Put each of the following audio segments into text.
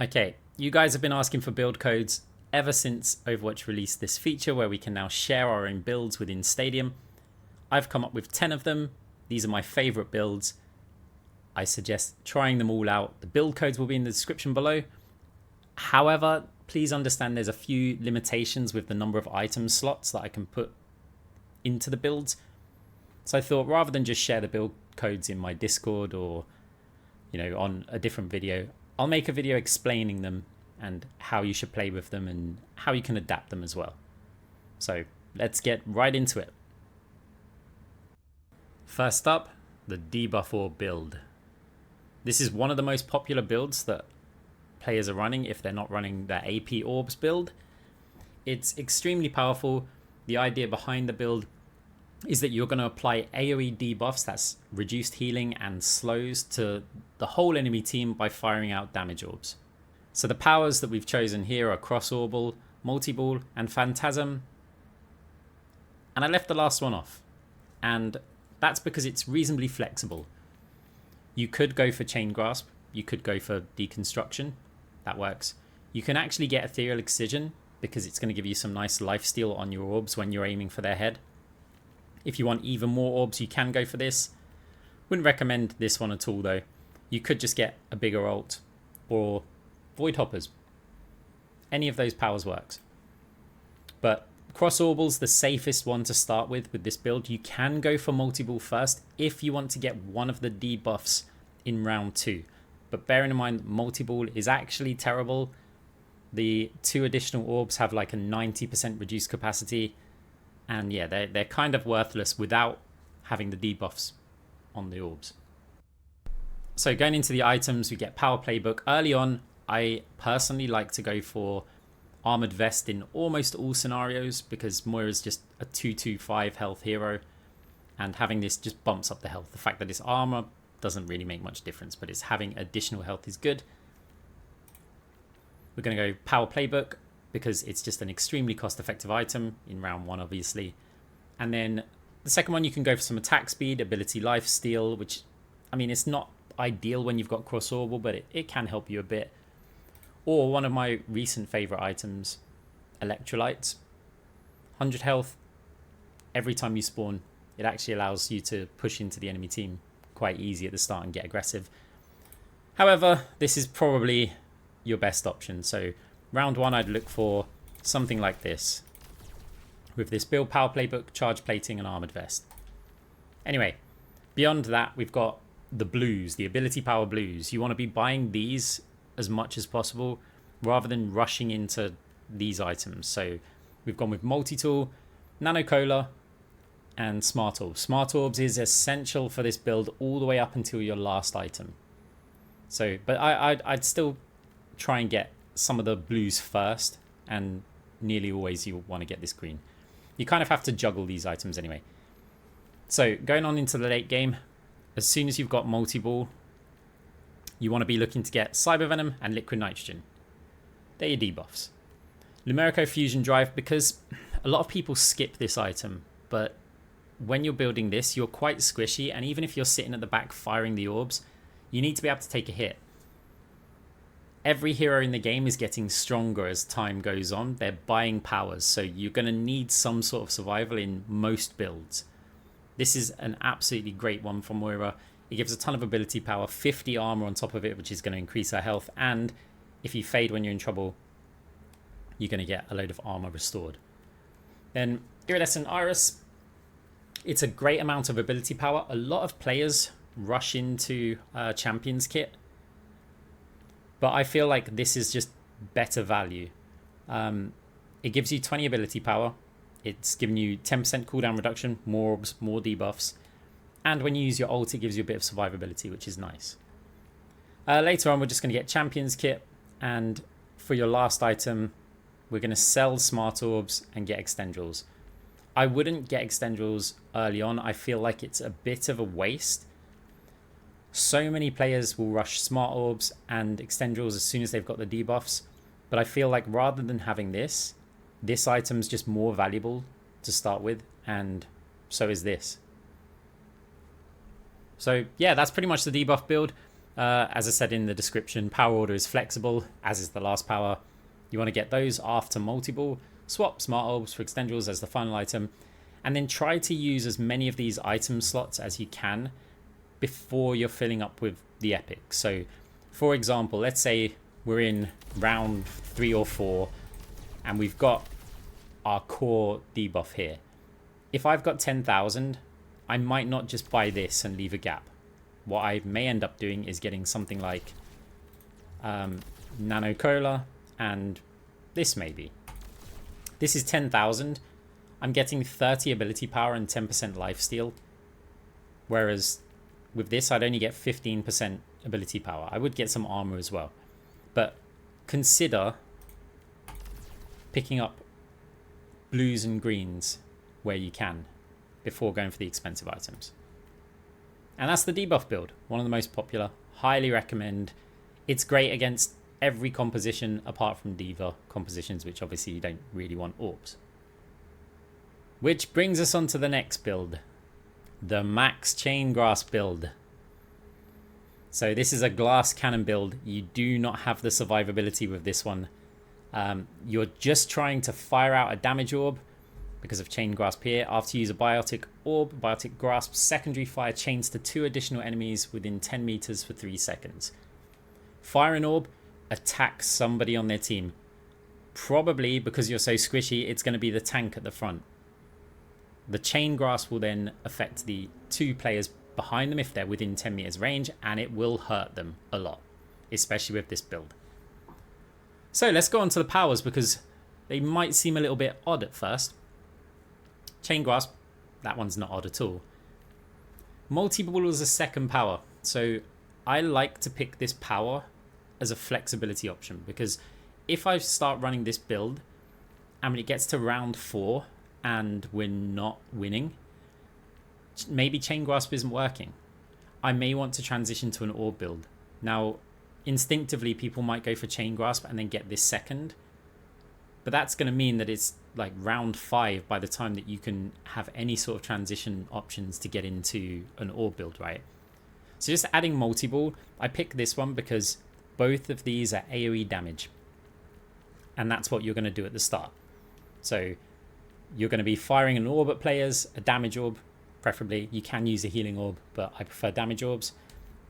Okay, you guys have been asking for build codes ever since Overwatch released this feature where we can now share our own builds within Stadium. I've come up with 10 of them. These are my favorite builds. I suggest trying them all out. The build codes will be in the description below. However, please understand there's a few limitations with the number of item slots that I can put into the builds. So I thought rather than just share the build codes in my Discord or, on a different video, I'll make a video explaining them and how you should play with them and how you can adapt them as well. So let's get right into it. First up, the Debuff Orb build. This is one of the most popular builds that players are running if they're not running their AP Orbs build. It's extremely powerful. The idea behind the build is that you're going to apply AoE debuffs, that's reduced healing and slows, to the whole enemy team by firing out damage orbs. So the powers that we've chosen here are Cross Orbal, Multi-Ball and Phantasm. And I left the last one off. And that's because it's reasonably flexible. You could go for Chain Grasp, you could go for Deconstruction, that works. You can actually get Ethereal Excision because it's going to give you some nice lifesteal on your orbs when you're aiming for their head. If you want even more orbs, you can go for this. Wouldn't recommend this one at all though. You could just get a bigger ult or Void Hoppers. Any of those powers works. But Cross Orbal's the safest one to start with this build. You can go for Multi-Ball first if you want to get one of the debuffs in round 2. But bearing in mind, Multi-Ball is actually terrible. The 2 additional orbs have like a 90% reduced capacity. And yeah, they're kind of worthless without having the debuffs on the orbs. So going into the items, we get Power Playbook. Early on, I personally like to go for Armored Vest in almost all scenarios because Moira is just a 225 health hero. And having this just bumps up the health. The fact that it's armor doesn't really make much difference, but it's having additional health is good. We're going to go Power Playbook, because it's just an extremely cost-effective item in round 1, obviously. And then the second one, you can go for some attack speed, ability Lifesteal, which, I mean, it's not ideal when you've got Cross Orbal, but it can help you a bit. Or one of my recent favorite items, Electrolytes. 100 health every time you spawn. It actually allows you to push into the enemy team quite easy at the start and get aggressive. However, this is probably your best option. So round 1, I'd look for something like this. With this build, Power Playbook, Charge Plating and Armored Vest. Anyway, beyond that, we've got the blues, the ability power blues. You want to be buying these as much as possible rather than rushing into these items. So we've gone with Multi-Tool, Nano Cola and Smart Orbs. Smart Orbs is essential for this build all the way up until your last item. So, but I'd still try and get some of the blues first, and nearly always you want to get this green. You kind of have to juggle these items anyway. So going on into the late game, as soon as you've got Multi-Ball, you want to be looking to get Cyber Venom and Liquid Nitrogen. They're your debuffs. Lumerico Fusion Drive, because a lot of people skip this item, but when you're building this, you're quite squishy, and even if you're sitting at the back firing the orbs, you need to be able to take a hit. Every hero in the game is getting stronger as time goes on. They're buying powers, so you're going to need some sort of survival in most builds. This is an absolutely great one from Moira. It gives a ton of ability power, 50 armor on top of it, which is going to increase her health. And if you fade when you're in trouble, you're going to get a load of armor restored. Then Iridescent Iris. It's a great amount of ability power. A lot of players rush into Champions Kit, but I feel like this is just better value. It gives you 20 ability power. It's giving you 10% cooldown reduction, more orbs, more debuffs. And when you use your ult, it gives you a bit of survivability, which is nice. Later on, we're just going to get Champions Kit. And for your last item, we're going to sell Smart Orbs and get Extendrils. I wouldn't get Extendrils early on. I feel like it's a bit of a waste. So many players will rush Smart Orbs and Extendrils as soon as they've got the debuffs. But I feel like rather than having this item's just more valuable to start with, and so is this. So yeah, that's pretty much the debuff build. As I said in the description, power order is flexible, as is the last power. You want to get those after multiple. Swap smart orbs for extenduals as the final item. And then try to use as many of these item slots as you can before you're filling up with the epic. So, for example, let's say we're in round 3 or 4 and we've got our core debuff here. If I've got 10,000, I might not just buy this and leave a gap. What I may end up doing is getting something like Nano Cola and this maybe. This is 10,000. I'm getting 30 ability power and 10% lifesteal. Whereas with this, I'd only get 15% ability power. I would get some armor as well. But consider picking up blues and greens where you can before going for the expensive items. And that's the debuff build, one of the most popular. Highly recommend. It's great against every composition apart from diva compositions, which obviously you don't really want orbs. Which brings us on to the next build, the max chain grasp build. So this is a glass cannon build. You do not have the survivability with this one. You're just trying to fire out a damage orb because of chain grasp here. After you use a biotic orb, biotic grasp secondary fire chains to 2 additional enemies within 10 meters for 3 seconds. Fire an orb, attack somebody on their team. Probably because you're so squishy, it's going to be the tank at the front. The chain grasp will then affect the 2 players behind them if they're within 10 meters range, and it will hurt them a lot, especially with this build. So let's go on to the powers because they might seem a little bit odd at first. Chain grasp, that one's not odd at all. Multi-ball is a second power, so I like to pick this power as a flexibility option because if I start running this build and when it gets to round 4 and we're not winning, maybe chain grasp isn't working. I may want to transition to an orb build. Now, instinctively, people might go for chain grasp and then get this second, but that's going to mean that it's like round 5 by the time that you can have any sort of transition options to get into an orb build, right? So just adding multi-ball, I picked this one because both of these are AoE damage, and that's what you're going to do at the start. So you're going to be firing an orb at players, a damage orb, preferably. You can use a healing orb, but I prefer damage orbs.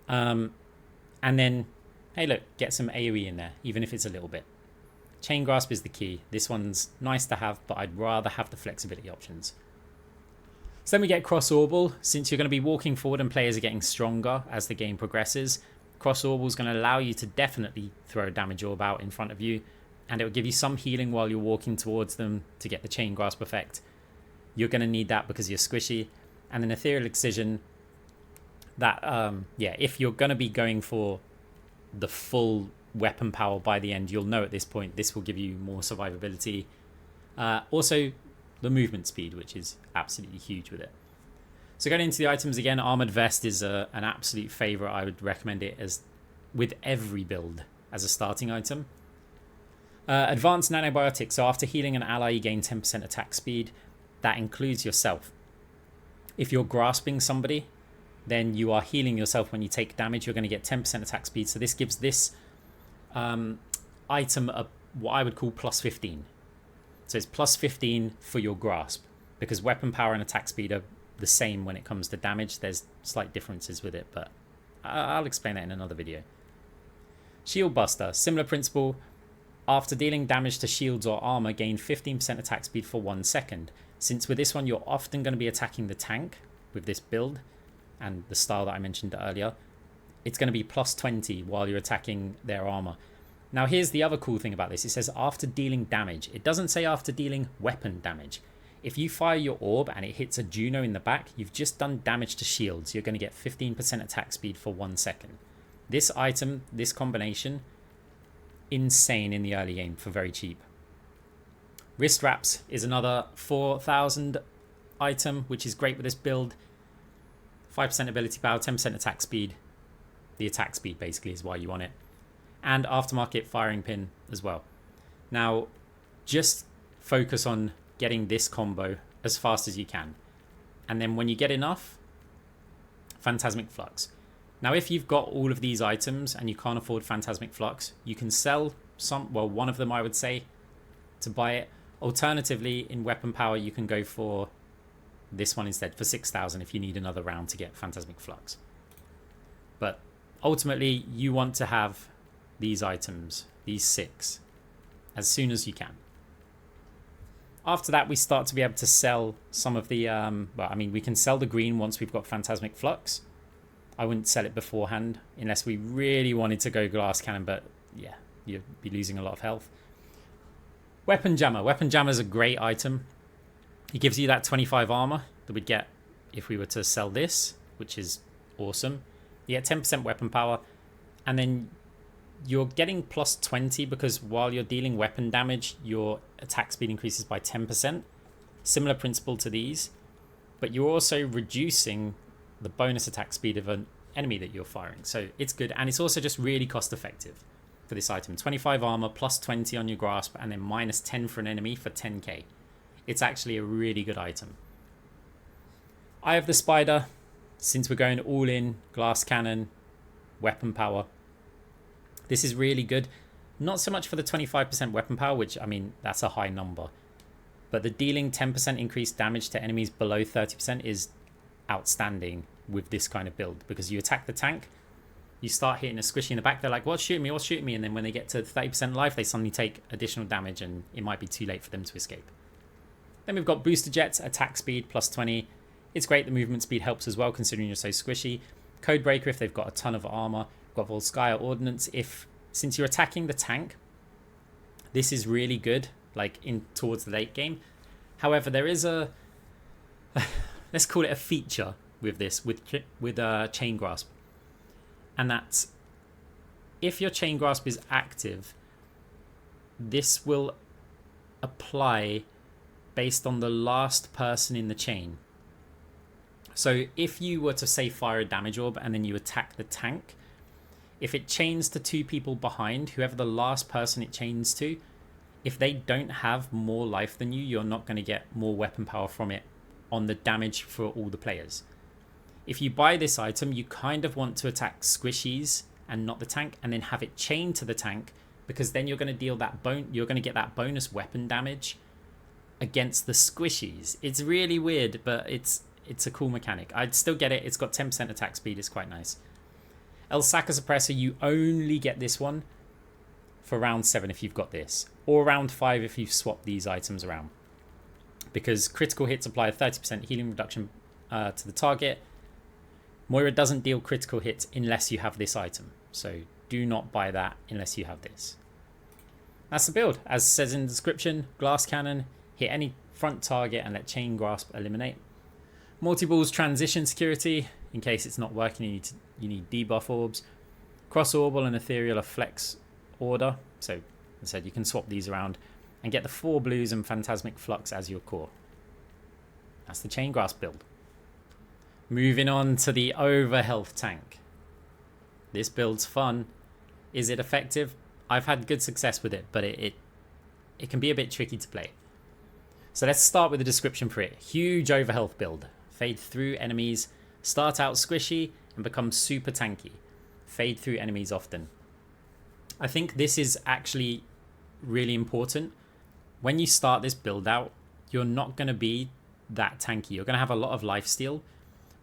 And then, hey look, get some AoE in there, even if it's a little bit. Chain grasp is the key. This one's nice to have, but I'd rather have the flexibility options. So then we get cross orbal. Since you're going to be walking forward and players are getting stronger as the game progresses, cross orbal is going to allow you to definitely throw a damage orb out in front of you, and it will give you some healing while you're walking towards them to get the chain grasp effect. You're going to need that because you're squishy. And then ethereal excision, that if you're going to be going for the full weapon power by the end, you'll know at this point this will give you more survivability. Also the movement speed, which is absolutely huge with it. So going into the items again, armored vest is an absolute favorite. I would recommend it as with every build as a starting item. Advanced nanobiotics. So after healing an ally, you gain 10% attack speed. That includes yourself. If you're grasping somebody, then you are healing yourself when you take damage. You're going to get 10% attack speed. So this gives this item what I would call plus 15. So it's plus 15 for your grasp because weapon power and attack speed are the same when it comes to damage. There's slight differences with it, but I'll explain that in another video. Shield Buster, similar principle. After dealing damage to shields or armor, gain 15% attack speed for 1 second. Since with this one, you're often going to be attacking the tank with this build and the style that I mentioned earlier, it's going to be plus 20 while you're attacking their armor. Now, here's the other cool thing about this. It says after dealing damage. It doesn't say after dealing weapon damage. If you fire your orb and it hits a Juno in the back, you've just done damage to shields. You're going to get 15% attack speed for 1 second. This item, this combination, insane in the early game for very cheap. Wrist wraps is another 4,000 item, which is great with this build. 5% ability power, 10% attack speed. The attack speed basically is why you want it. And aftermarket firing pin as well. Now, just focus on getting this combo as fast as you can. And then when you get enough, Phantasmic Flux. Now, if you've got all of these items and you can't afford Phantasmic Flux, you can sell one of them, I would say, to buy it. Alternatively, in weapon power, you can go for this one instead for 6,000 if you need another round to get Phantasmic Flux. But ultimately, you want to have these items, these 6, as soon as you can. After that, we start to be able to sell some of the... we can sell the green once we've got Phantasmic Flux. I wouldn't sell it beforehand unless we really wanted to go Glass Cannon, but yeah, you'd be losing a lot of health. Weapon Jammer. Weapon Jammer is a great item. It gives you that 25 armor that we'd get if we were to sell this, which is awesome. You get 10% weapon power, and then you're getting plus 20 because while you're dealing weapon damage, your attack speed increases by 10%. Similar principle to these, but you're also reducing the bonus attack speed of an enemy that you're firing. So it's good, and it's also just really cost effective for this item. 25 armor, plus 20 on your grasp, and then minus 10 for an enemy for 10k. It's actually a really good item. Eye of the Spider, since we're going all in, glass cannon, weapon power. This is really good. Not so much for the 25% weapon power, which, I mean, that's a high number. But the dealing 10% increased damage to enemies below 30% is outstanding with this kind of build, because you attack the tank, you start hitting a squishy in the back, they're like, what's shooting me, what's shooting me? And then when they get to 30% life, they suddenly take additional damage, and it might be too late for them to escape. Then we've got Booster Jets, attack speed plus 20. It's great, the movement speed helps as well, considering you're so squishy. Codebreaker if they've got a ton of armor. We've got Volskaya Ordnance since you're attacking the tank, this is really good, like in towards the late game. However, there is a let's call it a feature with this, with Chain Grasp, and that's if your Chain Grasp is active, this will apply based on the last person in the chain. So if you were to say fire a damage orb and then you attack the tank, if it chains to 2 people behind, whoever the last person it chains to, if they don't have more life than you, you're not going to get more weapon power from it on the damage for all the players. If you buy this item, you kind of want to attack squishies and not the tank, and then have it chained to the tank, because then you're going to deal that you're going to get that bonus weapon damage against the squishies. It's really weird, but it's a cool mechanic. I'd still get it. It's got 10% attack speed. It's quite nice. El Saka Suppressor, you only get this one for round 7 if you've got this, or round 5 if you've swapped these items around, because critical hits apply a 30% healing reduction to the target. Moira doesn't deal critical hits unless you have this item, so do not buy that unless you have this. That's the build. As says in the description, glass cannon, hit any front target and let Chain Grasp eliminate. Multi-balls transition security, in case it's not working, you need debuff orbs. Cross Orbal and Ethereal are flex order, so as I said, you can swap these around and get the 4 blues and Phantasmic Flux as your core. That's the Chain Grasp build. Moving on to the Overhealth tank. This build's fun. Is it effective? I've had good success with it, but it can be a bit tricky to play. So let's start with the description for it. Huge Overhealth build. Fade through enemies. Start out squishy and become super tanky. Fade through enemies often. I think this is actually really important. When you start this build out, you're not going to be that tanky. You're going to have a lot of lifesteal.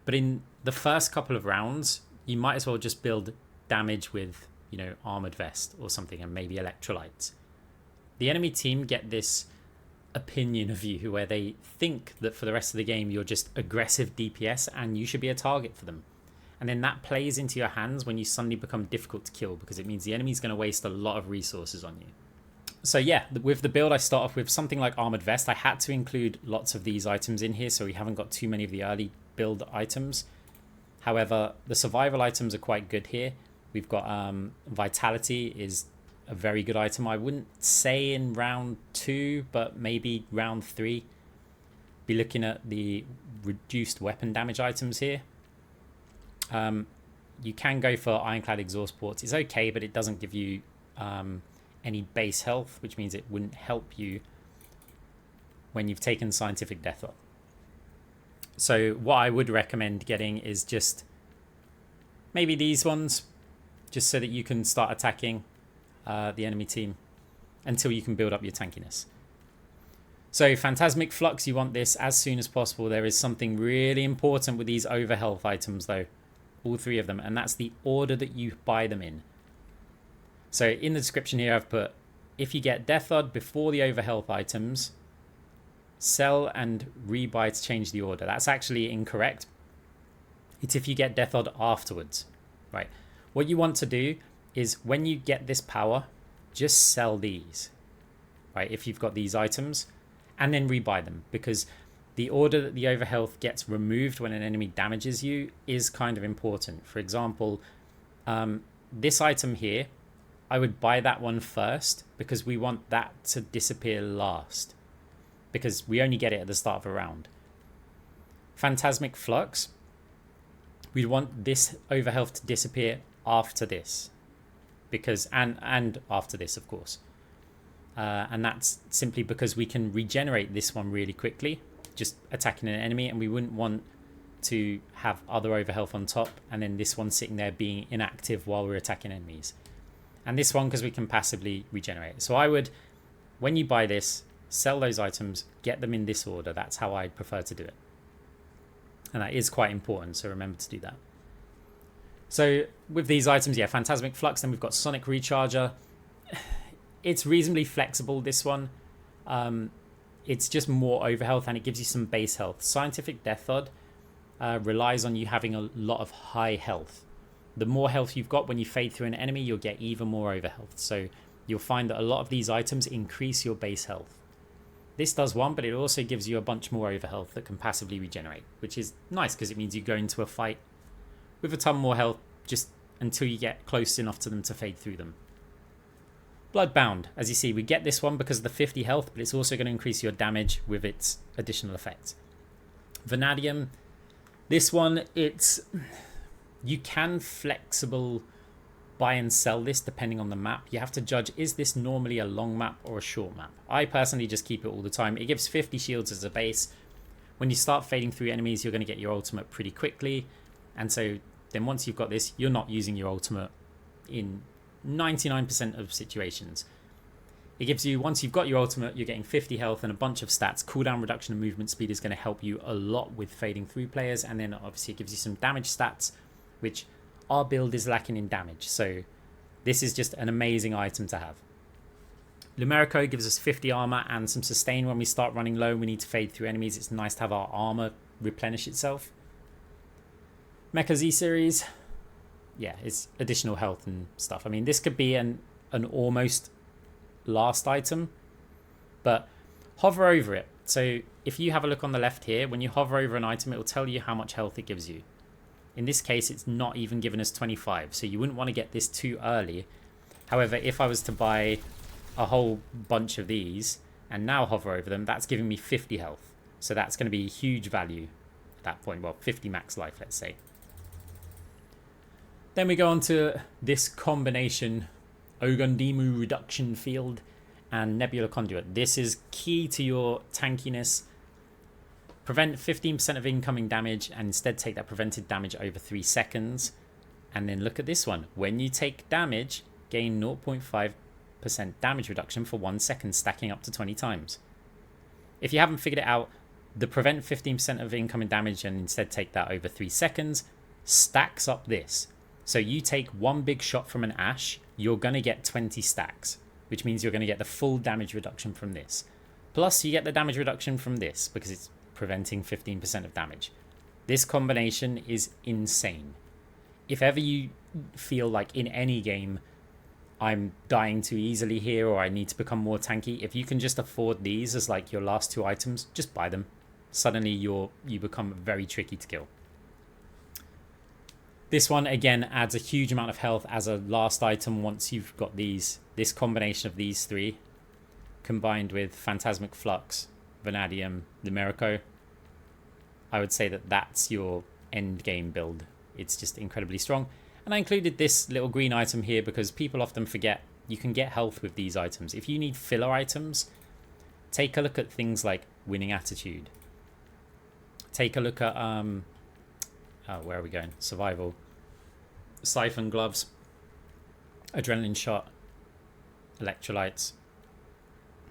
But in the first couple of rounds, you might as well just build damage with, Armored Vest or something, and maybe electrolytes. The enemy team get this opinion of you where they think that for the rest of the game you're just aggressive DPS and you should be a target for them. And then that plays into your hands when you suddenly become difficult to kill, because it means the enemy's going to waste a lot of resources on you. So yeah, with the build I start off with something like Armored Vest. I had to include lots of these items in here so we haven't got too many of the early build items. However, the survival items are quite good here. We've got Vitality is a very good item. I wouldn't say in round 2, but maybe round 3. Be looking at the reduced weapon damage items here. You can go for Ironclad Exhaust Ports. It's okay, but it doesn't give you any base health, which means it wouldn't help you when you've taken Scientific Death up. So what I would recommend getting is just Maybe these ones, just so that you can start attacking the enemy team until you can build up your tankiness. So Phantasmic Flux, you want this as soon as possible. There is something really important with these Overhealth items though, all three of them, and that's the order that you buy them in. So in the description here I've put, if you get Death Odd before the Overhealth items, sell and rebuy to change the order. That's actually incorrect. It's if you get Death Odd afterwards, right? What you want to do is when you get this power, just sell these, right? If you've got these items, and then rebuy them, because the order that the Overhealth gets removed when an enemy damages you is kind of important. For example, this item here, I would buy that one first because we want that to disappear last, because we only get it at the start of a round. Phantasmic Flux, we'd want this Overhealth to disappear after this, because and after this, of course. And that's simply because we can regenerate this one really quickly, just attacking an enemy, and we wouldn't want to have other Overhealth on top and then this one sitting there being inactive while we're attacking enemies. And this one because we can passively regenerate. So I would, when you buy this, sell those items, get them in this order. That's how I prefer to do it. And that is quite important, so remember to do that. So with these items, yeah, Phantasmic Flux, then we've got Sonic Recharger. It's reasonably flexible, this one. It's just more Overhealth and it gives you some base health. Scientific Death Odd relies on you having a lot of high health. The more health you've got when you fade through an enemy, you'll get even more Overhealth. So you'll find that a lot of these items increase your base health. This does one, but it also gives you a bunch more Overhealth that can passively regenerate, which is nice because it means you go into a fight with a ton more health just until you get close enough to them to fade through them. Bloodbound, as you see, we get this one because of the 50 health, but it's also going to increase your damage with its additional effect. Vanadium, this one, you can flexible buy and sell this depending on the map. You have to judge, is this normally a long map or a short map? I personally just keep it all the time. It gives 50 shields as a base. When you start fading through enemies, you're going to get your ultimate pretty quickly. And so then once you've got this, you're not using your ultimate in 99% of situations. It gives you, once you've got your ultimate, you're getting 50 health and a bunch of stats. Cooldown reduction and movement speed is going to help you a lot with fading through players, and then obviously it gives you some damage stats, which our build is lacking in damage, so this is just an amazing item to have. Lumerico gives us 50 armor and some sustain when we start running low. We need to fade through enemies. It's nice to have our armor replenish itself. Mecha Z series, yeah, it's additional health and stuff. I mean, this could be an almost last item, but hover over it. So if you have a look on the left here, when you hover over an item, it will tell you how much health it gives you. In this case, it's not even given us 25, so you wouldn't want to get this too early. However, if I was to buy a whole bunch of these and now hover over them, that's giving me 50 health. So that's going to be huge value at that point. Well, 50 max life, let's say. Then we go on to this combination, Ogundimu Reduction Field and Nebula Conduit. This is key to your tankiness. Prevent 15% of incoming damage and instead take that prevented damage over 3 seconds. And then look at this one. When you take damage, gain 0.5% damage reduction for 1 second, stacking up to 20 times. If you haven't figured it out, the prevent 15% of incoming damage and instead take that over 3 seconds stacks up this. So you take one big shot from an Ash, you're going to get 20 stacks, which means you're going to get the full damage reduction from this. Plus you get the damage reduction from this because it's preventing 15% of damage. This combination is insane. If ever you feel like in any game I'm dying too easily here or I need to become more tanky, if you can just afford these as like your last 2 items, just buy them. Suddenly you become very tricky to kill. This one again adds a huge amount of health as a last item once you've got this combination of these 3 combined with Phantasmic Flux, Vanadium, Lumerico. I would say that that's your end game build. It's just incredibly strong. And I included this little green item here because people often forget you can get health with these items. If you need filler items, take a look at things like Winning Attitude. Take a look at where are we going? Survival. Siphon gloves, adrenaline shot, electrolytes.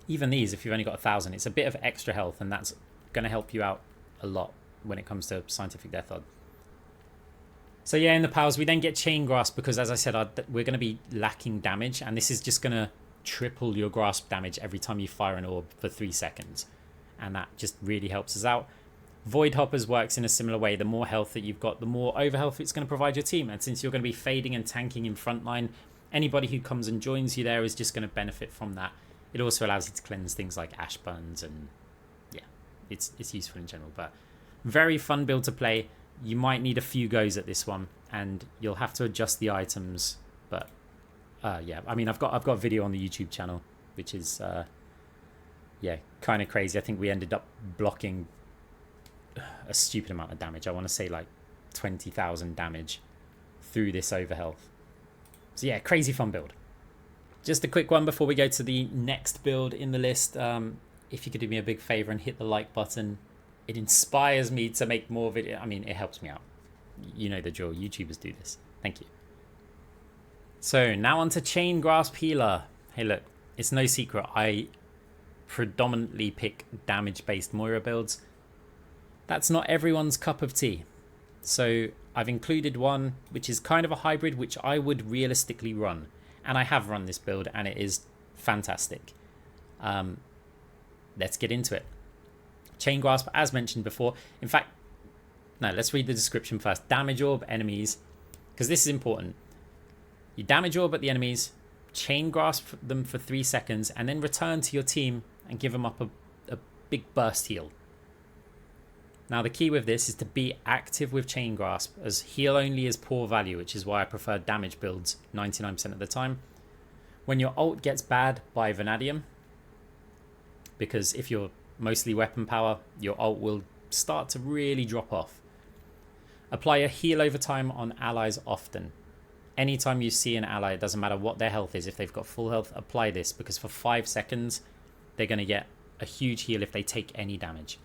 Even these, if you've only got 1,000, it's a bit of extra health, and that's going to help you out a lot when it comes to scientific death odd. So yeah, in the powers, we then get Chain Grasp because, as I said, we're going to be lacking damage, and this is just going to triple your grasp damage every time you fire an orb for 3 seconds, and that just really helps us out. Void Hoppers works in a similar way. The more health that you've got, the more overhealth it's going to provide your team, and since you're going to be fading and tanking in frontline, anybody who comes and joins you there is just going to benefit from that. It also allows you to cleanse things like ash burns, and yeah, it's useful in general. But very fun build to play. You might need a few goes at this one, and you'll have to adjust the items. But yeah, I mean, I've got a video on the YouTube channel, which is yeah, kind of crazy. I think we ended up blocking a stupid amount of damage. I want to say like 20,000 damage through this Overhealth. So yeah, crazy fun build. Just a quick one before we go to the next build in the list. If you could do me a big favor and hit the like button, it inspires me to make more video. I mean, it helps me out. You know the drill. YouTubers do this. Thank you. So now on to Chain Grasp Healer. Hey, look, it's no secret. I predominantly pick damage-based Moira builds. That's not everyone's cup of tea. So I've included one which is kind of a hybrid, which I would realistically run. And I have run this build, and it is fantastic. Let's get into it. Chain Grasp, as mentioned before. In fact, no, let's read the description first. Damage orb enemies, because this is important. You damage orb at the enemies, chain grasp them for 3 seconds, and then return to your team and give them up a big burst heal. Now, the key with this is to be active with Chain Grasp, as heal only is poor value, which is why I prefer damage builds 99% of the time. When your ult gets bad, buy Vanadium, because if you're mostly weapon power, your ult will start to really drop off. Apply a heal over time on allies often. Anytime you see an ally, it doesn't matter what their health is, if they've got full health, apply this, because for 5 seconds, they're going to get a huge heal if they take any damage.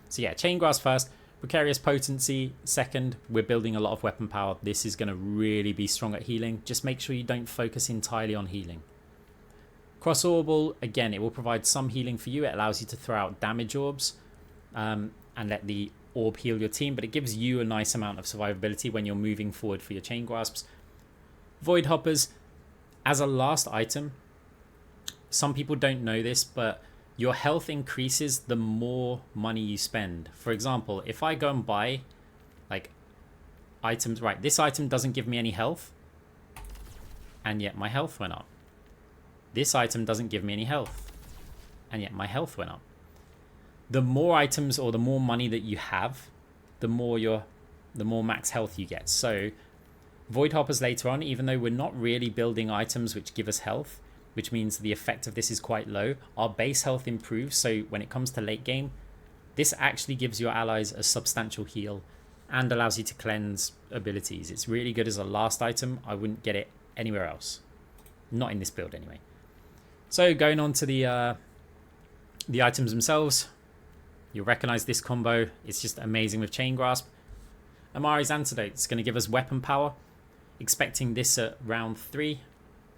So yeah, Chain Grasp first, Precarious Potency second. We're building a lot of weapon power. This is going to really be strong at healing. Just make sure you don't focus entirely on healing. Cross Orbal, again, it will provide some healing for you. It allows you to throw out damage orbs and let the orb heal your team, but it gives you a nice amount of survivability when you're moving forward for your Chain Grasps. Void Hoppers, as a last item, some people don't know this, but your health increases the more money you spend. For example, if I go and buy like items, right, this item doesn't give me any health, and yet my health went up. This item doesn't give me any health, and yet my health went up. The more items or the more money that you have, the more max health you get. So Void Hoppers later on, even though we're not really building items which give us health, which means the effect of this is quite low, our base health improves. So when it comes to late game, this actually gives your allies a substantial heal and allows you to cleanse abilities. It's really good as a last item. I wouldn't get it anywhere else. Not in this build anyway. So going on to the items themselves, you'll recognize this combo. It's just amazing with Chain Grasp. Amari's Antidote is going to give us weapon power. Expecting this at round 3.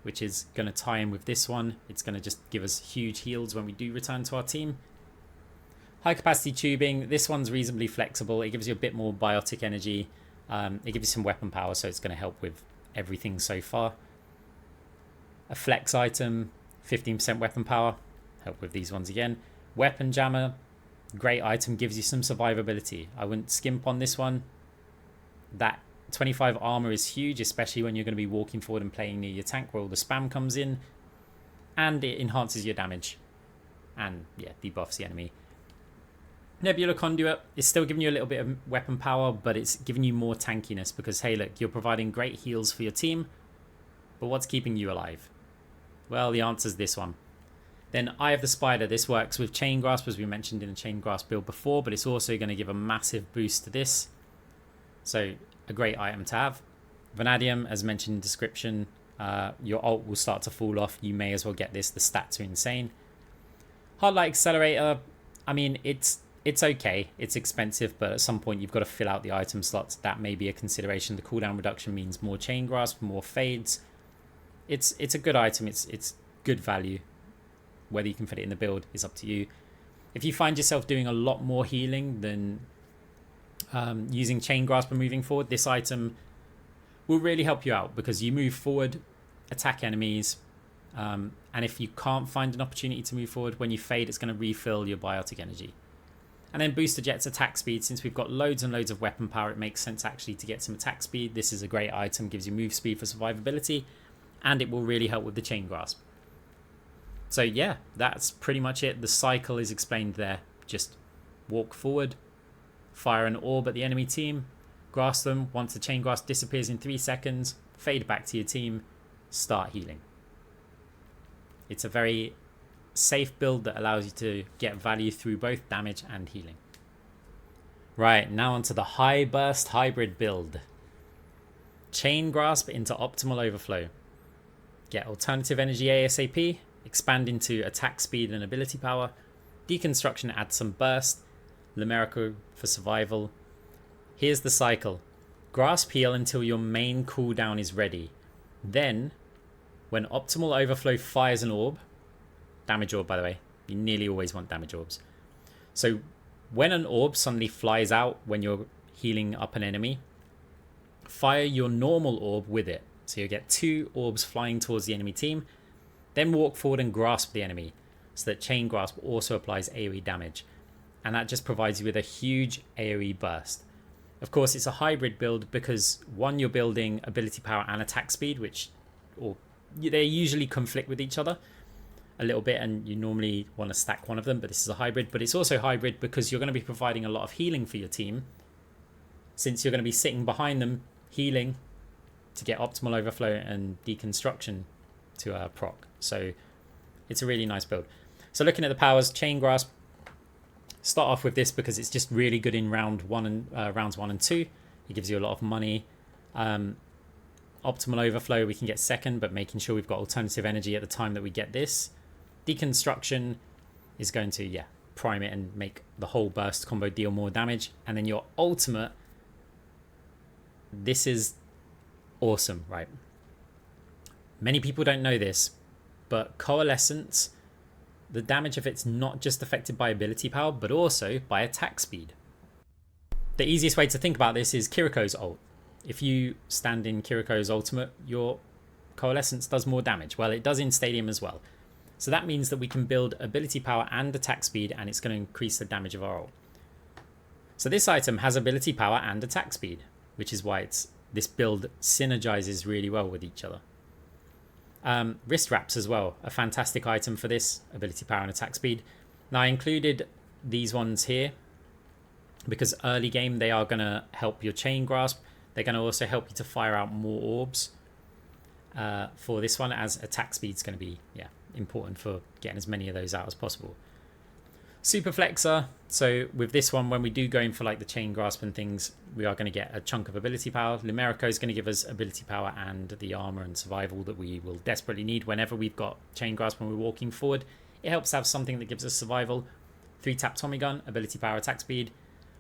Which is going to tie in with this one. It's going to just give us huge heals when we do return to our team. High capacity tubing. This one's reasonably flexible. It gives you a bit more biotic energy. It gives you some weapon power, so it's going to help with everything so far. A flex item, 15% weapon power. Help with these ones again. Weapon jammer. Great item, gives you some survivability. I wouldn't skimp on this one. That 25 armor is huge, especially when you're going to be walking forward and playing near your tank where all the spam comes in, and it enhances your damage and yeah, debuffs the enemy. Nebula Conduit is still giving you a little bit of weapon power, but it's giving you more tankiness because hey, look, you're providing great heals for your team, but what's keeping you alive? Well, the answer is this one. Then Eye of the Spider. This works with Chain Grasp, as we mentioned in the Chain Grasp build before, but it's also going to give a massive boost to this, so a great item to have. Vanadium, as mentioned in the description, your ult will start to fall off. You may as well get this. The stats are insane. Hard Light Accelerator, I mean, it's It's okay, it's expensive, but at some point you've got to fill out the item slots. That may be a consideration. The cooldown reduction means more chain grasp, more fades. It's a good item, it's good value. Whether you can fit it in the build is up to you. If you find yourself doing a lot more healing than using chain grasp and moving forward, this item will really help you out, because you move forward, attack enemies, and if you can't find an opportunity to move forward, when you fade, it's going to refill your biotic energy. And then Booster Jet's attack speed. Since we've got loads and loads of weapon power, it makes sense actually to get some attack speed. This is a great item, gives you move speed for survivability, and it will really help with the chain grasp. So yeah, that's pretty much it. The cycle is explained there. Just walk forward, fire an orb at the enemy team, grasp them. Once the chain grasp disappears in 3 seconds, fade back to your team, start healing. It's a very safe build that allows you to get value through both damage and healing. Right, now onto the high burst hybrid build. Chain grasp into optimal overflow. Get alternative energy ASAP, expand into attack speed and ability power. Deconstruction adds some burst. Lumerical for survival. Here's the cycle. Grasp heal until your main cooldown is ready. Then, when optimal overflow fires an orb, damage orb by the way, you nearly always want damage orbs. So when an orb suddenly flies out when you're healing up an enemy, fire your normal orb with it. So you get 2 orbs flying towards the enemy team, then walk forward and grasp the enemy, so that chain grasp also applies AoE damage. And that just provides you with a huge AoE burst. Of course, it's a hybrid build because, one, you're building ability power and attack speed, they usually conflict with each other a little bit, and you normally want to stack one of them, but this is a hybrid. But it's also hybrid because you're going to be providing a lot of healing for your team, since you're going to be sitting behind them healing to get optimal overflow and deconstruction to proc. So it's a really nice build. So looking at the powers, chain grasp, start off with this because it's just really good in rounds 1 and 2. It gives you a lot of money. Optimal overflow we can get second, but making sure we've got alternative energy at the time that we get this. Deconstruction is going to prime it and make the whole burst combo deal more damage. And then your ultimate, this is awesome, right? Many people don't know this, but Coalescence, the damage of it's not just affected by ability power, but also by attack speed. The easiest way to think about this is Kiriko's ult. If you stand in Kiriko's ultimate, your Coalescence does more damage. Well, it does in Stadium as well. So that means that we can build ability power and attack speed, and it's going to increase the damage of our ult. So this item has ability power and attack speed, which is why this build synergizes really well with each other. Wrist wraps as well, a fantastic item for this, ability power and attack speed. Now I included these ones here because early game they are going to help your chain grasp. They're going to also help you to fire out more orbs for this one, as attack speed is going to be important for getting as many of those out as possible. Super Flexor, so with this one, when we do go in for like the chain grasp and things, we are going to get a chunk of ability power. Lumerical is going to give us ability power and the armor and survival that we will desperately need whenever we've got chain grasp when we're walking forward. It helps have something that gives us survival. 3-tap Tommy Gun, ability power, attack speed.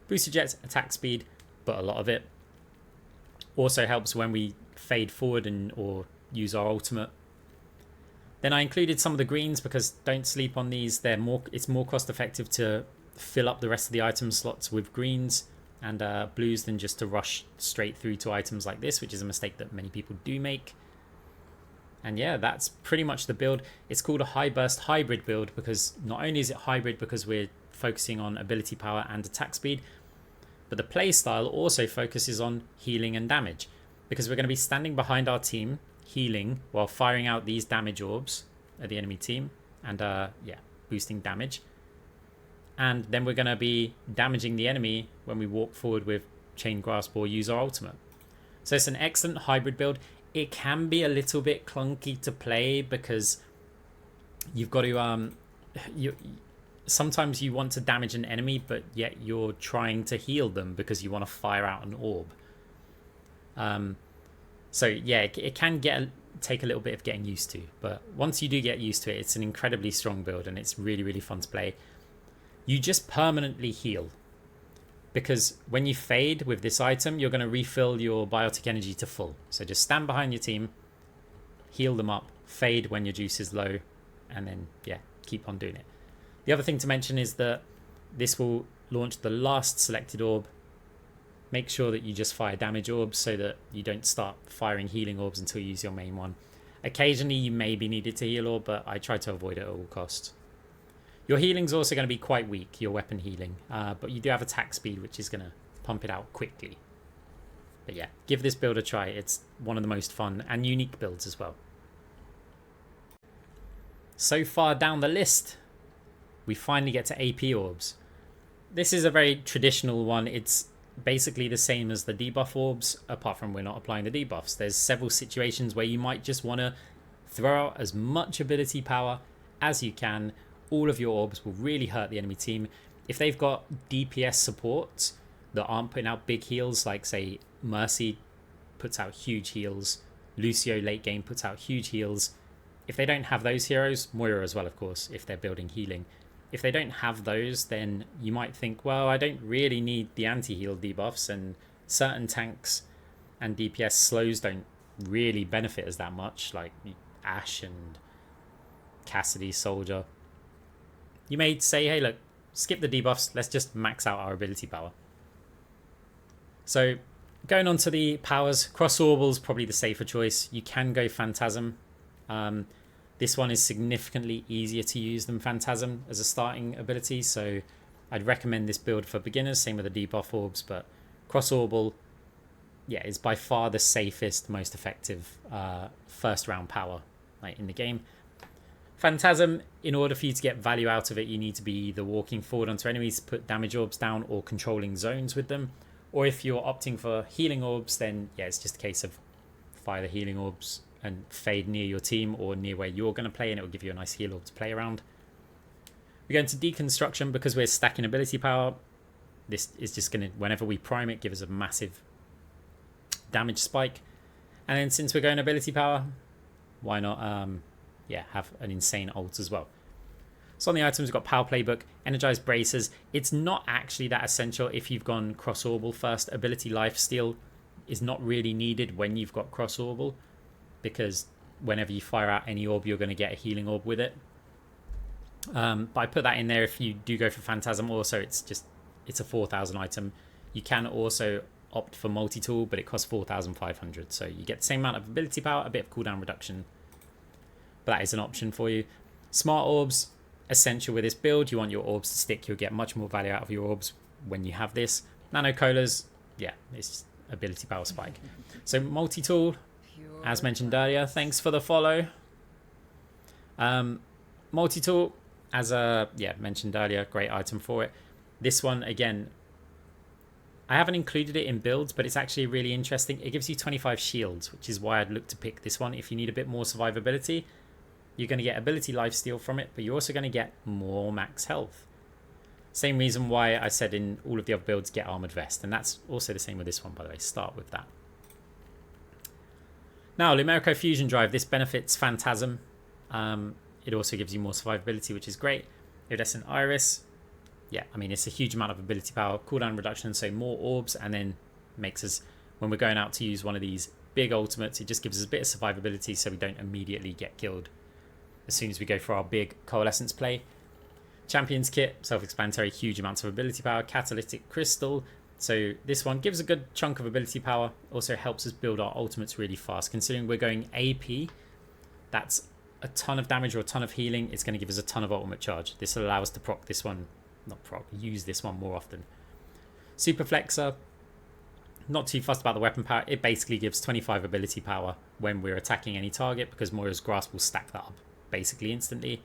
Booster Jets, attack speed, but a lot of it. Also helps when we fade forward or use our ultimate. Then I included some of the greens because don't sleep on these. It's more cost effective to fill up the rest of the item slots with greens and blues than just to rush straight through to items like this, which is a mistake that many people do make. And yeah, that's pretty much the build. It's called a high burst hybrid build because not only is it hybrid because we're focusing on ability power and attack speed, but the playstyle also focuses on healing and damage, because we're going to be standing behind our team healing while firing out these damage orbs at the enemy team and boosting damage. And then we're going to be damaging the enemy when we walk forward with chain grasp or use our ultimate. So it's an excellent hybrid build. It can be a little bit clunky to play because you've got to sometimes you want to damage an enemy, but yet you're trying to heal them because you want to fire out an orb. So yeah, it can take a little bit of getting used to, but once you do get used to it, it's an incredibly strong build and it's really, really fun to play. you just permanently heal. Because when you fade with this item, you're going to refill your biotic energy to full. So just stand behind your team, heal them up, fade when your juice is low, and then, yeah, keep on doing it. The other thing to mention is that this will launch the last selected orb. Make sure that you just fire damage orbs so that you don't start firing healing orbs until you use your main one. Occasionally you may be needed to heal orb, but I try to avoid it at all costs. Your healing's also going to be quite weak, your weapon healing, but you do have attack speed, which is going to pump it out quickly. But yeah, give this build a try. It's one of the most fun and unique builds as well. So far down the list, we finally get to AP orbs. This is a very traditional one. It's basically the same as the debuff orbs, apart from we're not applying the debuffs. There's several situations where you might just want to throw out as much ability power as you can. All of your orbs will really hurt the enemy team. If they've got DPS supports that aren't putting out big heals, like say Mercy puts out huge heals, Lucio late game puts out huge heals. If they don't have those heroes, Moira as well, of course, if they're building healing. If they don't have those, then you might think, well, I don't really need the anti-heal debuffs, and certain tanks and DPS slows don't really benefit us that much, like Ashe and Cassidy, Soldier. You may say, hey, look, skip the debuffs. Let's just max out our ability power. So going on to the powers, Cross Orbal's probably the safer choice. You can go Phantasm. This one is significantly easier to use than Phantasm as a starting ability. So I'd recommend this build for beginners. Same with the debuff orbs. But Cross Orbal, yeah, is by far the safest, most effective first round power in the game. Phantasm, in order for you to get value out of it, you need to be either walking forward onto enemies, put damage orbs down, or controlling zones with them. Or if you're opting for healing orbs, then yeah, it's just a case of fire the healing orbs and fade near your team or near where you're going to play, and it will give you a nice heal orb to play around. We go into Deconstruction because we're stacking ability power. This is just going to, whenever we prime it, give us a massive damage spike. And then since we're going ability power, why not have an insane ult as well. So on the items, we've got Power Playbook, Energized Bracers. It's not actually that essential if you've gone Cross Orbal first. Ability Lifesteal is not really needed when you've got Cross Orbal, because whenever you fire out any orb, you're going to get a healing orb with it. But I put that in there if you do go for Phantasm. Also, it's a 4,000 item. You can also opt for Multi-Tool, but it costs 4,500. So you get the same amount of ability power, a bit of cooldown reduction. But that is an option for you. Smart Orbs, essential with this build. You want your orbs to stick. You'll get much more value out of your orbs when you have this. Nano Colas, yeah, it's just ability power spike. So Multi-Tool, as mentioned earlier, thanks for the follow. Multi-Tool, as mentioned earlier, great item for it. This one, again, I haven't included it in builds, but it's actually really interesting. It gives you 25 shields, which is why I'd look to pick this one if you need a bit more survivability. You're going to get ability lifesteal from it, but you're also going to get more max health. Same reason why I said in all of the other builds, get armored vest. And that's also the same with this one, by the way. Start with that. Now, Lumerico Fusion Drive. This benefits Phantasm. It also gives you more survivability, which is great. Iridescent Iris. Yeah, I mean, it's a huge amount of ability power. Cooldown reduction, so more orbs. And then makes us, when we're going out to use one of these big ultimates, it just gives us a bit of survivability so we don't immediately get killed as soon as we go for our big coalescence play. Champions Kit, self-explanatory, huge amounts of ability power. Catalytic Crystal, so this one gives a good chunk of ability power, also helps us build our ultimates really fast. Considering we're going AP, that's a ton of damage or a ton of healing. It's going to give us a ton of ultimate charge. This will allow us to use this one more often. Super Flexor, not too fussed about the weapon power. It basically gives 25 ability power when we're attacking any target, because Moira's Grasp will stack that up basically instantly.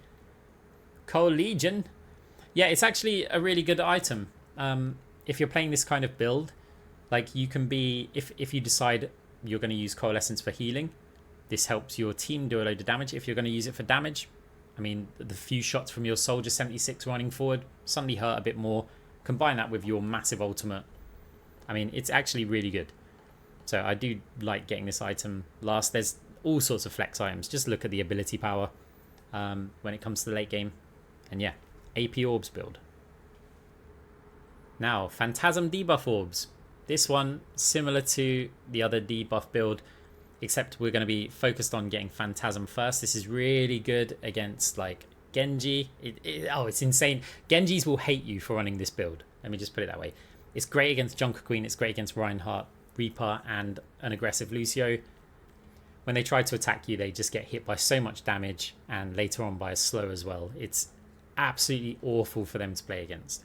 Collegian, yeah, it's actually a really good item. If you're playing this kind of build, like you can be, if you decide you're going to use Coalescence for healing, this helps your team do a load of damage. If you're going to use it for damage, I mean, the few shots from your Soldier 76 running forward suddenly hurt a bit more. Combine that with your massive ultimate. I mean, it's actually really good. So I do like getting this item last. There's all sorts of flex items. Just look at the ability power when it comes to the late game. And yeah, AP Orbs build. Now, Phantasm debuff orbs. This one, similar to the other debuff build, except we're going to be focused on getting Phantasm first. This is really good against like Genji. It's insane. Genjis will hate you for running this build. Let me just put it that way. It's great against Junker Queen. It's great against Reinhardt, Reaper, and an aggressive Lucio. When they try to attack you, they just get hit by so much damage, and later on by a slow as well. It's absolutely awful for them to play against.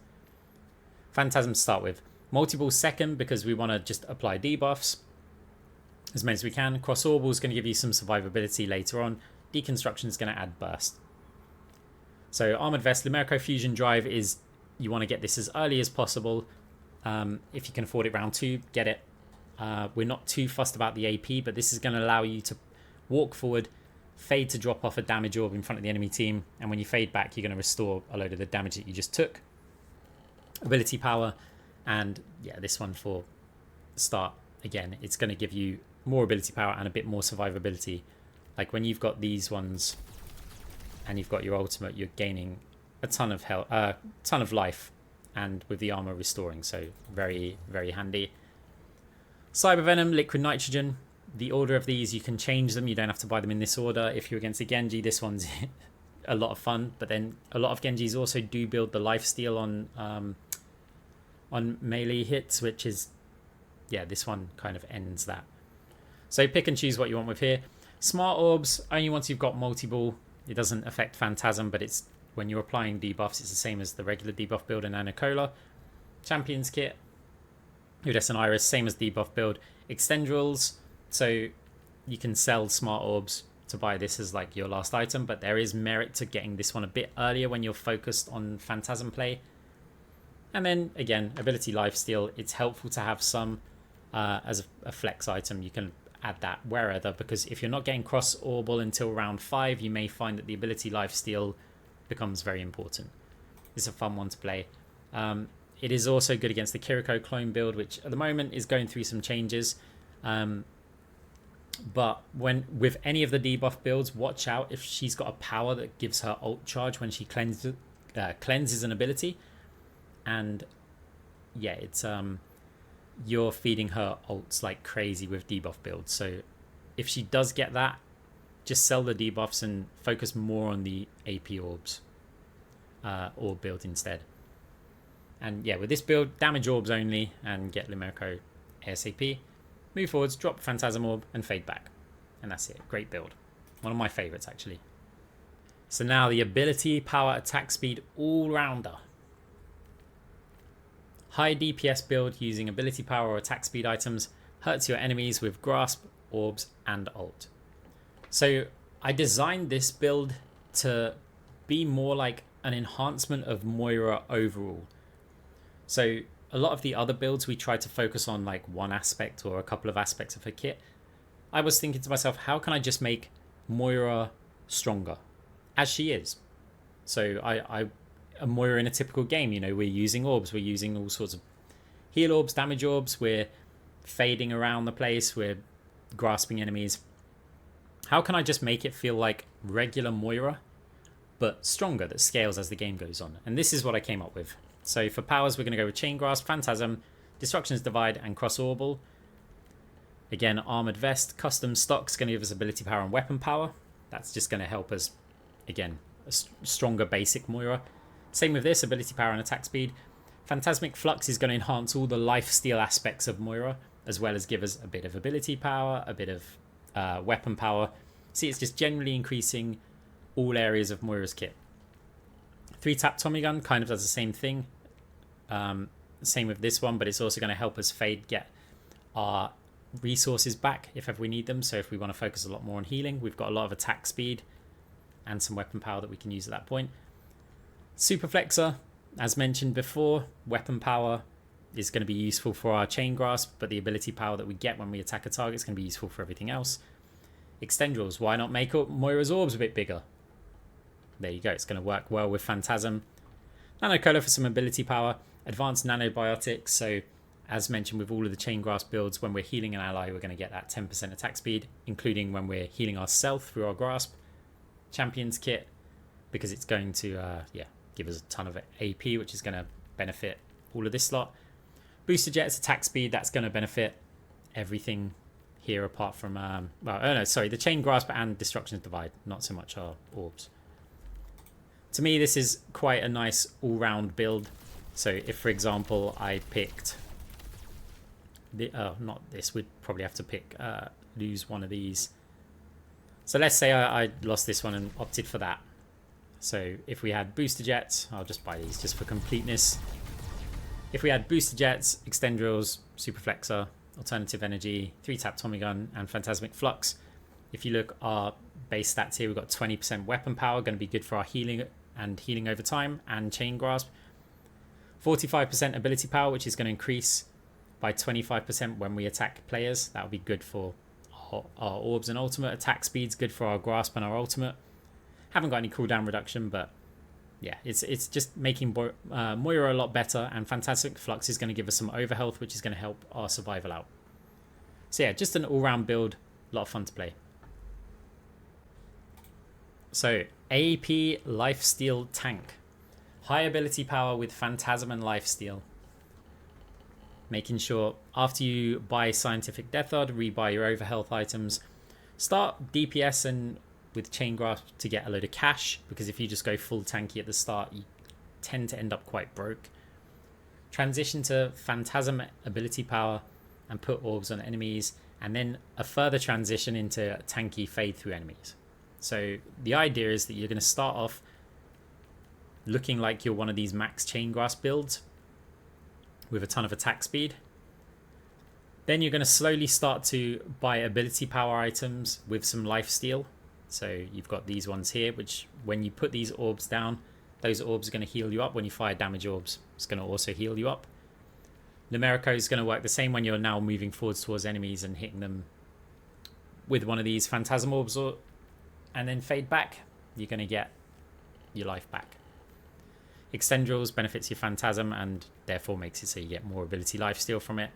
Phantasm to start with. Multi-ball second, because we want to just apply debuffs as many as we can. Cross Orbital is going to give you some survivability later on. Deconstruction is going to add burst. So Armored Vest, Lumerico Fusion Drive is, you want to get this as early as possible. If you can afford it round 2, get it. We're not too fussed about the AP, but this is going to allow you to walk forward, fade to drop off a damage orb in front of the enemy team, and when you fade back, you're going to restore a load of the damage that you just took. Ability power, and yeah, this one for start, again, it's going to give you more ability power and a bit more survivability. Like when you've got these ones and you've got your ultimate, you're gaining a ton of health, ton of life, and with the armor restoring, so very, very handy. Cyber Venom, Liquid Nitrogen. The order of these, you can change them. You don't have to buy them in this order. If you're against a Genji, this one's a lot of fun. But then a lot of Genjis also do build the Lifesteal on melee hits, which is, yeah, this one kind of ends that. So pick and choose what you want with here. Smart Orbs, only once you've got multi-ball. It doesn't affect Phantasm, but it's when you're applying debuffs, it's the same as the regular debuff build in Anacola. Champions Kit, Iridescent Iris, same as debuff build. Extendrils, so you can sell Smart Orbs to buy this as like your last item, but there is merit to getting this one a bit earlier when you're focused on Phantasm play. And then again, Ability Lifesteal, it's helpful to have some as a flex item. You can add that wherever, because if you're not getting Cross Orbital until round 5, you may find that the Ability Lifesteal becomes very important. It's a fun one to play. It is also good against the Kiriko clone build, which at the moment is going through some changes. But with any of the debuff builds, watch out if she's got a power that gives her ult charge when she cleanses an ability. And yeah, it's you're feeding her ults like crazy with debuff builds. So if she does get that, just sell the debuffs and focus more on the AP orbs orb build instead. And yeah, with this build, damage orbs only and get Lumerico ASAP. Move forwards, drop Phantasm Orb and fade back. And that's it. Great build. One of my favorites, actually. So now the ability, power, attack speed, all-rounder. High DPS build using ability, power, or attack speed items. Hurts your enemies with Grasp, Orbs, and ult. So I designed this build to be more like an enhancement of Moira overall. So a lot of the other builds, we try to focus on like one aspect or a couple of aspects of her kit. I was thinking to myself, how can I just make Moira stronger? As she is. So a Moira in a typical game, you know, we're using orbs, we're using all sorts of heal orbs, damage orbs, we're fading around the place, we're grasping enemies. How can I just make it feel like regular Moira, but stronger, that scales as the game goes on? And this is what I came up with. So for powers, we're going to go with Chain Grasp, Phantasm, Destruction's Divide, and Cross Orbital. Again, Armored Vest, Custom Stock's going to give us ability power and weapon power. That's just going to help us, again, a stronger basic Moira. Same with this, ability power and attack speed. Phantasmic Flux is going to enhance all the lifesteal aspects of Moira, as well as give us a bit of ability power, a bit of weapon power. See, it's just generally increasing all areas of Moira's kit. 3-tap Tommy Gun kind of does the same thing. Same with this one, but it's also going to help us get our resources back if ever we need them. So if we want to focus a lot more on healing, we've got a lot of attack speed and some weapon power that we can use at that point. Super Flexor, as mentioned before, weapon power is going to be useful for our Chain Grasp, but the ability power that we get when we attack a target is going to be useful for everything else. Extendrils, why not make up Moira's orbs a bit bigger? There you go, it's going to work well with Phantasm. Nanocola for some ability power. Advanced Nanobiotics, so as mentioned with all of the Chain Grasp builds, when we're healing an ally, we're going to get that 10% attack speed, including when we're healing ourselves through our Grasp. Champions Kit, because it's going to give us a ton of AP, which is going to benefit all of this lot. Booster Jets, attack speed, that's going to benefit everything here apart from, the Chain Grasp and Destruction's Divide, not so much our Orbs. To me, this is quite a nice all-round build. So if, for example, I picked, not this, we'd probably have to lose one of these. So let's say I lost this one and opted for that. So if we had Booster Jets, I'll just buy these just for completeness. If we had Booster Jets, Extendrils, Super Flexor, Alternative Energy, 3-tap Tommy Gun, and Phantasmic Flux. If you look our base stats here, we've got 20% weapon power, going to be good for our healing and healing over time, and Chain Grasp. 45% ability power, which is going to increase by 25% when we attack players. That will be good for our Orbs and Ultimate. Attack speed's good for our Grasp and our Ultimate. Haven't got any cooldown reduction, but yeah, it's just making Moira a lot better, and Phantasmic Flux is going to give us some overhealth, which is going to help our survival out. So yeah, just an all-round build, a lot of fun to play. So AAP Lifesteal Tank. High ability power with Phantasm and Lifesteal. Making sure after you buy Scientific Death Rod, rebuy your overhealth items, start DPS and with Chain Grasp to get a load of cash, because if you just go full tanky at the start, you tend to end up quite broke. Transition to Phantasm ability power and put orbs on enemies, and then a further transition into tanky fade through enemies. So the idea is that you're going to start off looking like you're one of these max Chain Grasp builds with a ton of attack speed. Then you're going to slowly start to buy ability power items with some Lifesteal. So you've got these ones here, which when you put these orbs down, those orbs are going to heal you up. When you fire damage orbs, it's going to also heal you up. Numerico is going to work the same when you're now moving forwards towards enemies and hitting them with one of these Phantasm orbs, and then fade back. You're going to get your life back. Extendrils benefits your Phantasm and therefore makes it so you get more ability Lifesteal from it.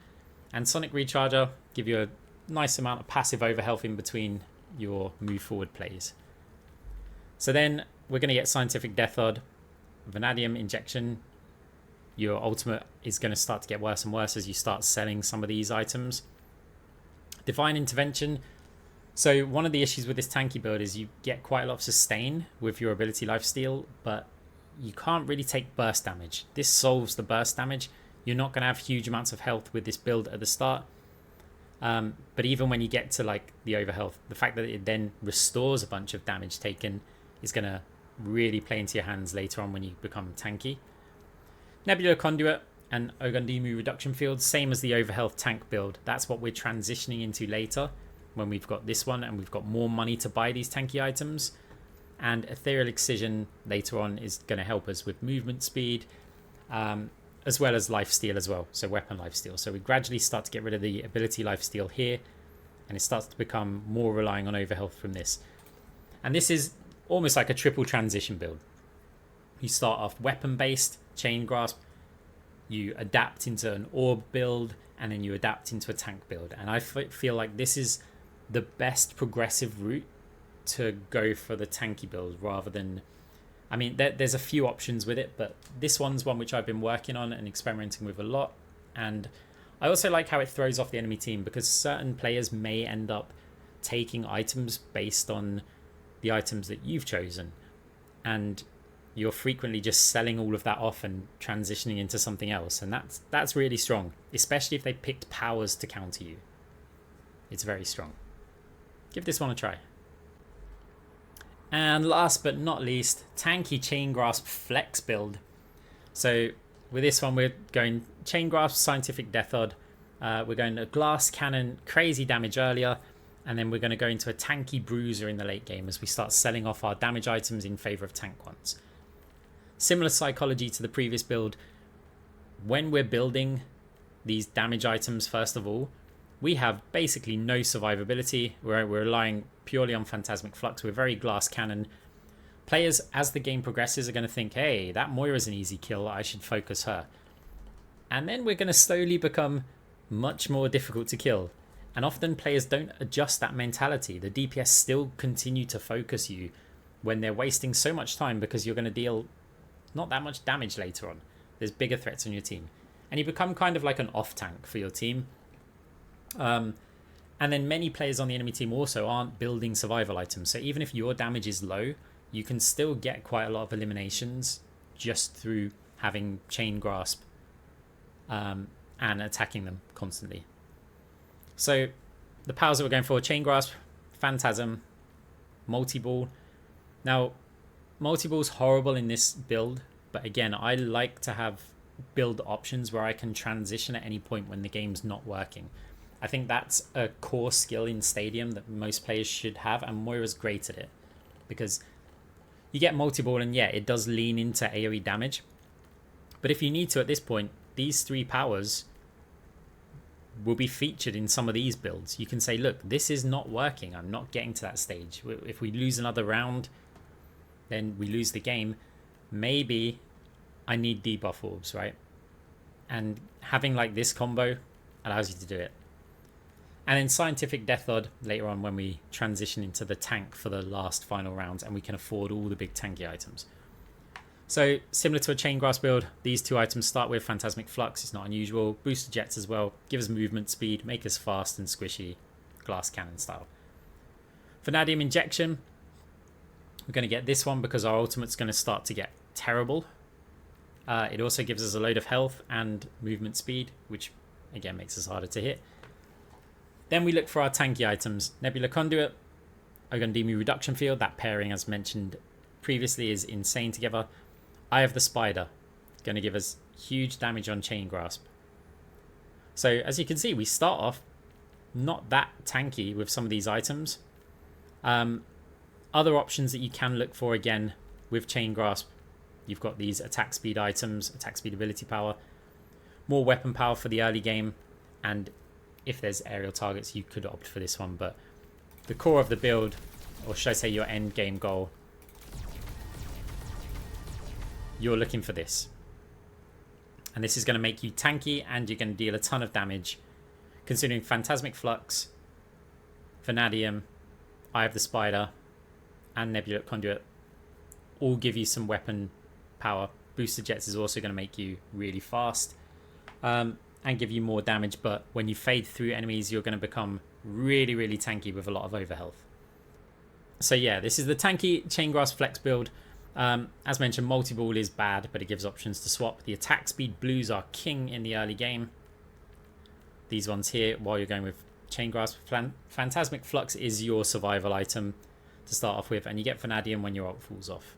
And Sonic Recharger give you a nice amount of passive overhealth in between your move forward plays. So then we're going to get Scientific Death Rod, Vanadium Injection. Your ultimate is going to start to get worse and worse as you start selling some of these items. Divine Intervention. So one of the issues with this tanky build is you get quite a lot of sustain with your ability Lifesteal, but you can't really take burst damage. This solves the burst damage. You're not going to have huge amounts of health with this build at the start. But even when you get to like the overhealth, the fact that it then restores a bunch of damage taken is going to really play into your hands later on when you become tanky. Nebula Conduit and Ogundimu Reduction Field, same as the overhealth tank build. That's what we're transitioning into later when we've got this one and we've got more money to buy these tanky items. And Ethereal Excision later on is going to help us with movement speed, as well as Lifesteal as well, so weapon Lifesteal. So we gradually start to get rid of the ability Lifesteal here, and it starts to become more relying on overhealth from this. And this is almost like a triple transition build. You start off weapon based, Chain Grasp, you adapt into an orb build, and then you adapt into a tank build. And I feel like this is the best progressive route to go for the tanky build rather than, I mean, there's a few options with it, but this one's one which I've been working on and experimenting with a lot. And I also like how it throws off the enemy team, because certain players may end up taking items based on the items that you've chosen. And you're frequently just selling all of that off and transitioning into something else. And that's really strong, especially if they picked powers to counter you. It's very strong. Give this one a try. And last but not least, Tanky Chain Grasp Flex build. So with this one, we're going Chain Grasp, Scientific Death Rod. We're going to Glass Cannon, crazy damage earlier. And then we're going to go into a Tanky Bruiser in the late game as we start selling off our damage items in favor of tank ones. Similar psychology to the previous build. When we're building these damage items, first of all, we have basically no survivability. We're relying purely on Phantasmic Flux. We're very Glass Cannon. Players, as the game progresses, are going to think, hey, that Moira's an easy kill. I should focus her. And then we're going to slowly become much more difficult to kill. And often players don't adjust that mentality. The DPS still continue to focus you when they're wasting so much time, because you're going to deal not that much damage later on. There's bigger threats on your team. and you become kind of like an off tank for your team. And then many players on the enemy team also aren't building survival items, so even if your damage is low, you can still get quite a lot of eliminations just through having chain grasp and attacking them constantly. So the powers that we're going for: chain grasp, Phantasm, multi-ball. Now, multi-ball's horrible in this build, but again, I like to have build options where I can transition at any point when the game's not working. I think that's a core skill in Stadium that most players should have, and Moira's great at it, because you get multi-ball and yeah, it does lean into AoE damage, but if you need to at this point, these 3 powers will be featured in some of these builds. You can say, look, this is not working, I'm not getting to that stage. If we lose another round, then we lose the game. Maybe I need debuff orbs, right? And having like this combo allows you to do it. And then Scientific Death Lord later on when we transition into the tank for the last final rounds and we can afford all the big tanky items. So similar to a Chain Grasp build, these 2 items start with Phantasmic Flux. It's not unusual. Booster Jets as well. Give us movement speed, make us fast and squishy, glass cannon style. Vanadium Injection. We're going to get this one because our ultimate's going to start to get terrible. It also gives us a load of health and movement speed, which again makes us harder to hit. Then we look for our tanky items. Nebula Conduit, Ogundimi Reduction Field. That pairing, as mentioned previously, is insane together. Eye of the Spider, going to give us huge damage on Chain Grasp. So as you can see, we start off not that tanky with some of these items. Other options that you can look for again with Chain Grasp, you've got these attack speed items, attack speed ability power, more weapon power for the early game, and if there's aerial targets, you could opt for this one. But the core of the build, or should I say your end game goal, you're looking for this. And this is going to make you tanky, and you're going to deal a ton of damage, considering Phantasmic Flux, Vanadium, Eye of the Spider, and Nebula Conduit all give you some weapon power. Booster Jets is also going to make you really fast and give you more damage, but when you fade through enemies, you're going to become really, really tanky with a lot of overhealth. So yeah, this is the tanky Chain Grasp Flex build. As mentioned, multi-ball is bad, but it gives options to swap. The attack speed blues are king in the early game. These ones here, while you're going with Chain Grasp, Phantasmic Flux is your survival item to start off with, and you get Vanadium when your ult falls off.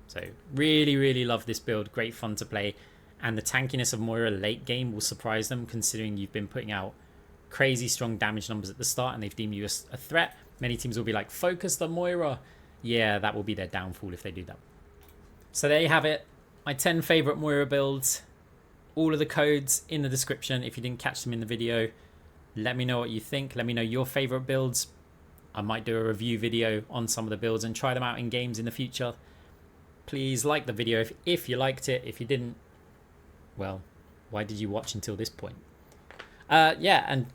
So really, really love this build. Great fun to play, and the tankiness of Moira late game will surprise them, considering you've been putting out crazy strong damage numbers at the start and they've deemed you a threat. Many teams will be like, focus the Moira. Yeah, that will be their downfall if they do that. So there you have it, my 10 favorite Moira builds. All of the codes in the description. If you didn't catch them in the video, let me know what you think. Let me know your favorite builds. I might do a review video on some of the builds and try them out in games in the future. Please like the video if you liked it. If you didn't, well, why did you watch until this point? Yeah, and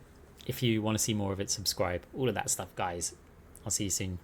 if you want to see more of it, subscribe. All of that stuff, guys. I'll see you soon.